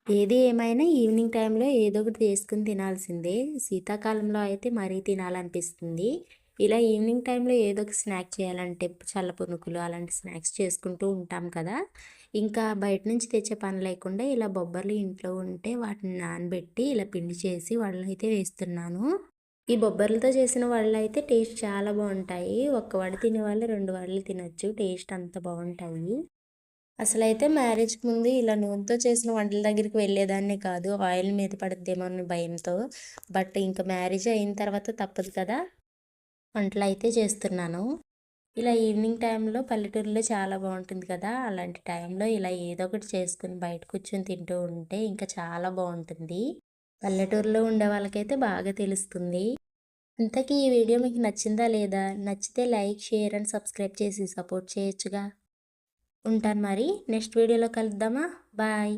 ఏది ఏమైనా ఈవినింగ్ టైంలో ఏదో ఒకటి చేసుకొని తినాల్సిందే. శీతాకాలంలో అయితే మరీ తినాలనిపిస్తుంది. ఇలా ఈవినింగ్ టైంలో ఏదో ఒక స్నాక్ చేయాలంటే చల్ల పునుకులు అలాంటి స్నాక్స్ చేసుకుంటూ ఉంటాం కదా! ఇంకా బయట నుంచి తెచ్చే పని లేకుండా ఇలా బొబ్బర్లు ఇంట్లో ఉంటే వాటిని నానబెట్టి ఇలా పిండి చేసి వడలైతే వేస్తున్నాను. ఈ బొబ్బర్లతో చేసిన వడలైతే టేస్ట్ చాలా బావుంటాయి. ఒక్క వడ తినేవాళ్ళు 2 వడలు తినొచ్చు. టేస్ట్ అంత బావుంటాయి. అసలైతే మ్యారేజ్‌కి ముందు ఇలా నూనెతో చేసిన వంటల దగ్గరికి వెళ్ళేదాన్నే కాదు. ఆయిల్ మీద పడుద్దేమో అని భయంతో. బట్ ఇంక మ్యారేజ్ అయిన తర్వాత తప్పదు కదా! వంటలైతే చేస్తున్నాను. ఇలా ఈవినింగ్ టైంలో పల్లెటూరులో చాలా బావుంటుంది కదా! అలాంటి టైంలో ఇలా ఏదో ఒకటి చేసుకొని బయట కూర్చొని తింటూ ఉంటే ఇంకా చాలా బావుంటుంది. పల్లెటూరులో ఉండే వాళ్ళకైతే బాగా తెలుస్తుంది. ఇంతకీ ఈ వీడియో మీకు నచ్చిందా లేదా? నచ్చితే లైక్, షేర్ అండ్ సబ్స్క్రైబ్ చేసి సపోర్ట్ చేయొచ్చుగా. ఉంటాను మరి. నెక్స్ట్ వీడియోలో కలుద్దామా? బాయ్.